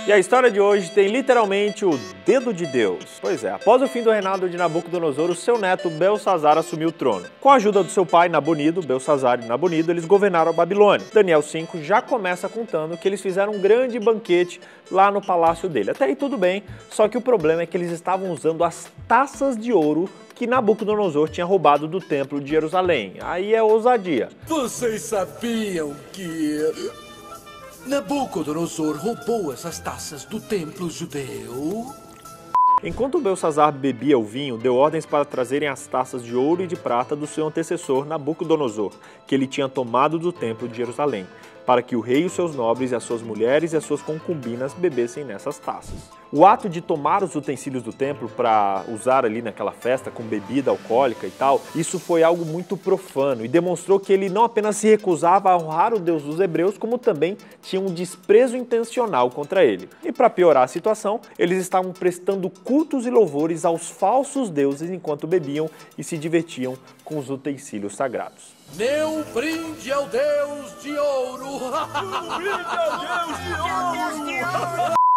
E a história de hoje tem literalmente o dedo de Deus. Pois é, após o fim do reinado de Nabucodonosor, o seu neto Belsazar assumiu o trono. Com a ajuda do seu pai Nabonido, Belsazar e Nabonido, eles governaram a Babilônia. Daniel 5 já começa contando que eles fizeram um grande banquete lá no palácio dele. Até aí tudo bem, só que o problema é que eles estavam usando as taças de ouro que Nabucodonosor tinha roubado do templo de Jerusalém. Aí é ousadia. Vocês sabiam que Nabucodonosor roubou essas taças do templo judeu? Enquanto Belsazar bebia o vinho, deu ordens para trazerem as taças de ouro e de prata do seu antecessor Nabucodonosor, que ele tinha tomado do templo de Jerusalém, para que o rei e os seus nobres e as suas mulheres e as suas concubinas bebessem nessas taças. O ato de tomar os utensílios do templo para usar ali naquela festa com bebida alcoólica e tal, isso foi algo muito profano e demonstrou que ele não apenas se recusava a honrar o Deus dos hebreus, como também tinha um desprezo intencional contra ele. E para piorar a situação, eles estavam prestando cultos e louvores aos falsos deuses enquanto bebiam e se divertiam com os utensílios sagrados. Meu brinde ao Deus de ouro!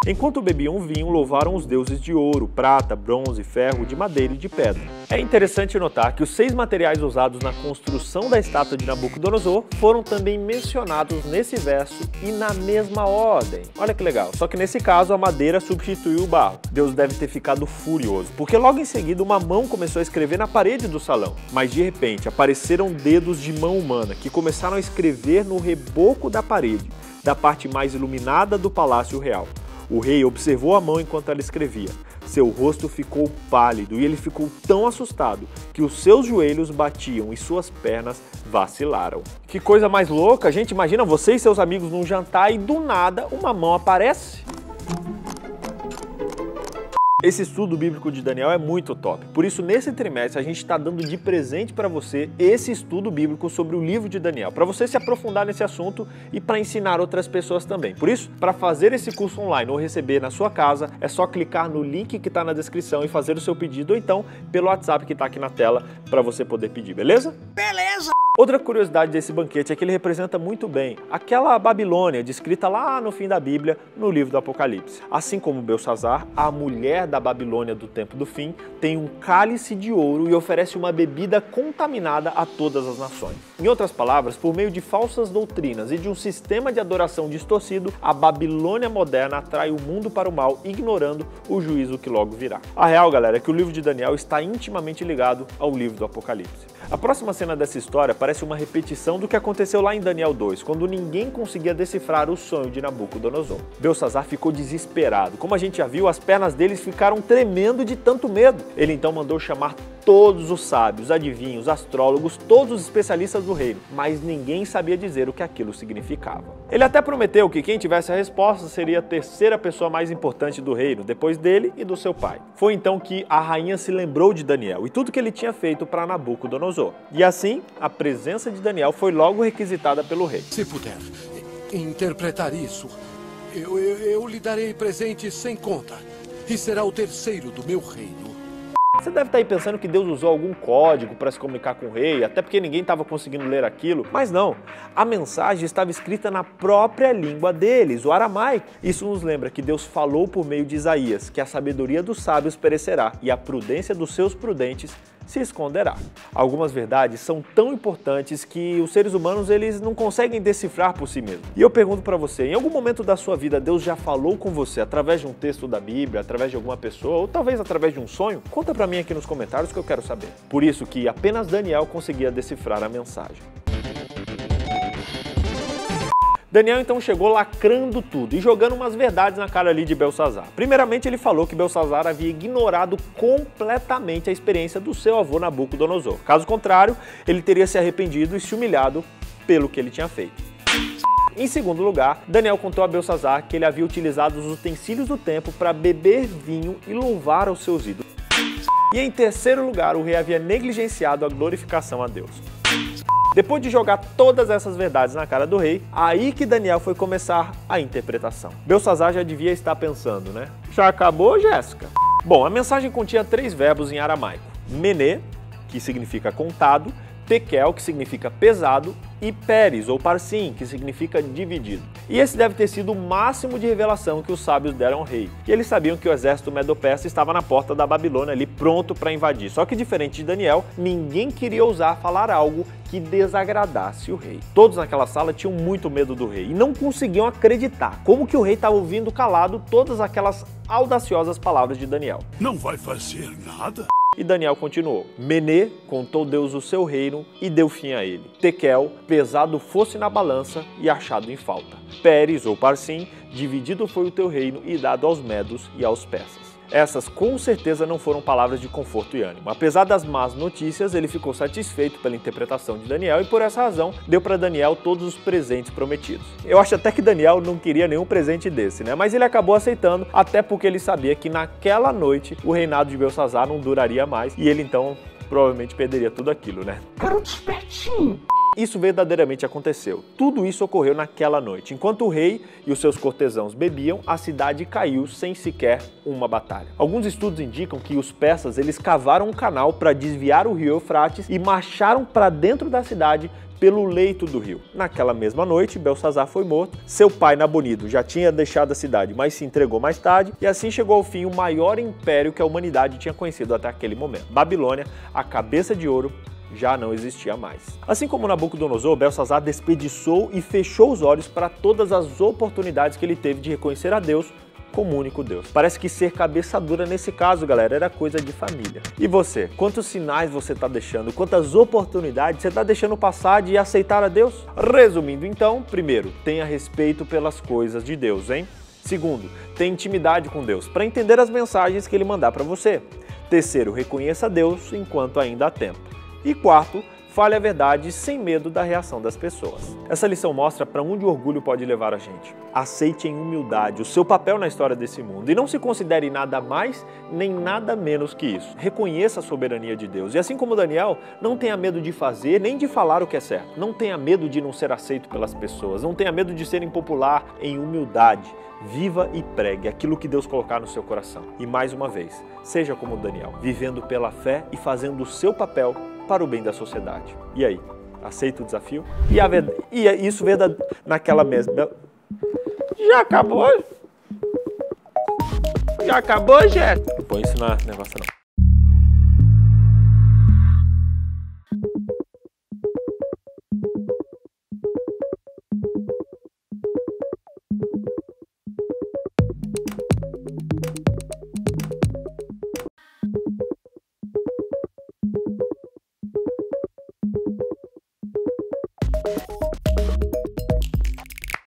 Enquanto bebiam vinho, louvaram os deuses de ouro, prata, bronze, ferro, de madeira e de pedra. É interessante notar que os 6 materiais usados na construção da estátua de Nabucodonosor foram também mencionados nesse verso e na mesma ordem. Olha que legal, só que nesse caso a madeira substituiu o barro. Deus deve ter ficado furioso, porque logo em seguida uma mão começou a escrever na parede do salão. Mas de repente apareceram dedos de mão humana que começaram a escrever no reboco da parede, da parte mais iluminada do Palácio Real. O rei observou a mão enquanto ela escrevia. Seu rosto ficou pálido e ele ficou tão assustado que os seus joelhos batiam e suas pernas vacilaram. Que coisa mais louca, gente! Imagina você e seus amigos num jantar e do nada uma mão aparece. Esse estudo bíblico de Daniel é muito top. Por isso, nesse trimestre, a gente está dando de presente para você esse estudo bíblico sobre o livro de Daniel, para você se aprofundar nesse assunto e para ensinar outras pessoas também. Por isso, para fazer esse curso online ou receber na sua casa, é só clicar no link que está na descrição e fazer o seu pedido, ou então pelo WhatsApp que está aqui na tela para você poder pedir, beleza? Beleza! Outra curiosidade desse banquete é que ele representa muito bem aquela Babilônia descrita lá no fim da Bíblia, no livro do Apocalipse. Assim como Belsazar, a mulher da Babilônia do tempo do fim tem um cálice de ouro e oferece uma bebida contaminada a todas as nações. Em outras palavras, por meio de falsas doutrinas e de um sistema de adoração distorcido, a Babilônia moderna atrai o mundo para o mal, ignorando o juízo que logo virá. A real, galera, é que o livro de Daniel está intimamente ligado ao livro do Apocalipse. A próxima cena dessa história parece uma repetição do que aconteceu lá em Daniel 2, quando ninguém conseguia decifrar o sonho de Nabucodonosor. Belsazar ficou desesperado. Como a gente já viu, as pernas deles ficaram tremendo de tanto medo. Ele então mandou chamar todos os sábios, adivinhos, astrólogos, todos os especialistas do reino, mas ninguém sabia dizer o que aquilo significava. Ele até prometeu que quem tivesse a resposta seria a terceira pessoa mais importante do reino, depois dele e do seu pai. Foi então que a rainha se lembrou de Daniel e tudo que ele tinha feito para Nabucodonosor. E assim, a presença de Daniel foi logo requisitada pelo rei. Se puder interpretar isso, eu lhe darei presentes sem conta e será o terceiro do meu reino. Você deve estar aí pensando que Deus usou algum código para se comunicar com o rei, até porque ninguém estava conseguindo ler aquilo. Mas não, a mensagem estava escrita na própria língua deles, o aramaico. Isso nos lembra que Deus falou por meio de Isaías que a sabedoria dos sábios perecerá e a prudência dos seus prudentes se esconderá. Algumas verdades são tão importantes que os seres humanos eles não conseguem decifrar por si mesmos. E eu pergunto para você, em algum momento da sua vida Deus já falou com você através de um texto da Bíblia, através de alguma pessoa, ou talvez através de um sonho? Conta para mim aqui nos comentários que eu quero saber. Por isso que apenas Daniel conseguia decifrar a mensagem. Daniel então chegou lacrando tudo e jogando umas verdades na cara ali de Belsazar. Primeiramente ele falou que Belsazar havia ignorado completamente a experiência do seu avô Nabucodonosor. Caso contrário, ele teria se arrependido e se humilhado pelo que ele tinha feito. Em segundo lugar, Daniel contou a Belsazar que ele havia utilizado os utensílios do templo para beber vinho e louvar aos seus ídolos. E em terceiro lugar, o rei havia negligenciado a glorificação a Deus. Depois de jogar todas essas verdades na cara do rei, aí que Daniel foi começar a interpretação. Belsazar já devia estar pensando, né? Já acabou, Jéssica? Bom, a mensagem continha 3 verbos em aramaico. Menê, que significa contado, tekel, que significa pesado, e Peres, ou Parsim, que significa dividido. E esse deve ter sido o máximo de revelação que os sábios deram ao rei. E eles sabiam que o exército medo-persa estava na porta da Babilônia ali, pronto para invadir. Só que diferente de Daniel, ninguém queria ousar falar algo que desagradasse o rei. Todos naquela sala tinham muito medo do rei e não conseguiam acreditar como que o rei estava ouvindo calado todas aquelas audaciosas palavras de Daniel. Não vai fazer nada? E Daniel continuou. Menê contou Deus o seu reino e deu fim a ele. Tekel, pesado fosse na balança e achado em falta. Peres, ou Parsim, dividido foi o teu reino e dado aos medos e aos persas. Essas com certeza não foram palavras de conforto e ânimo. Apesar das más notícias, ele ficou satisfeito pela interpretação de Daniel e por essa razão deu para Daniel todos os presentes prometidos. Eu acho até que Daniel não queria nenhum presente desse, né? Mas ele acabou aceitando, até porque ele sabia que naquela noite o reinado de Belsazar não duraria mais e ele então provavelmente perderia tudo aquilo, né? Garoto espertinho! Isso verdadeiramente aconteceu. Tudo isso ocorreu naquela noite. Enquanto o rei e os seus cortesãos bebiam, a cidade caiu sem sequer uma batalha. Alguns estudos indicam que os persas eles cavaram um canal para desviar o rio Eufrates e marcharam para dentro da cidade pelo leito do rio. Naquela mesma noite, Belsazar foi morto. Seu pai, Nabonido, já tinha deixado a cidade, mas se entregou mais tarde, e assim chegou ao fim o maior império que a humanidade tinha conhecido até aquele momento. Babilônia, a cabeça de ouro, já não existia mais. Assim como Nabucodonosor, Belsazar desperdiçou e fechou os olhos para todas as oportunidades que ele teve de reconhecer a Deus como único Deus. Parece que ser cabeça dura nesse caso, galera, era coisa de família. E você? Quantos sinais você está deixando? Quantas oportunidades você está deixando passar de aceitar a Deus? Resumindo então, primeiro, tenha respeito pelas coisas de Deus, hein? Segundo, tenha intimidade com Deus para entender as mensagens que Ele mandar para você. Terceiro, reconheça Deus enquanto ainda há tempo. E quarto, fale a verdade sem medo da reação das pessoas. Essa lição mostra para onde o orgulho pode levar a gente. Aceite em humildade o seu papel na história desse mundo e não se considere nada mais nem nada menos que isso. Reconheça a soberania de Deus e assim como Daniel, não tenha medo de fazer nem de falar o que é certo. Não tenha medo de não ser aceito pelas pessoas. Não tenha medo de ser impopular. Em humildade, viva e pregue aquilo que Deus colocar no seu coração. E mais uma vez, seja como Daniel, vivendo pela fé e fazendo o seu papel para o bem da sociedade. E aí, aceita o desafio? E isso naquela mesma... Já acabou? Já acabou, Jéssica? Não põe isso na negócio não.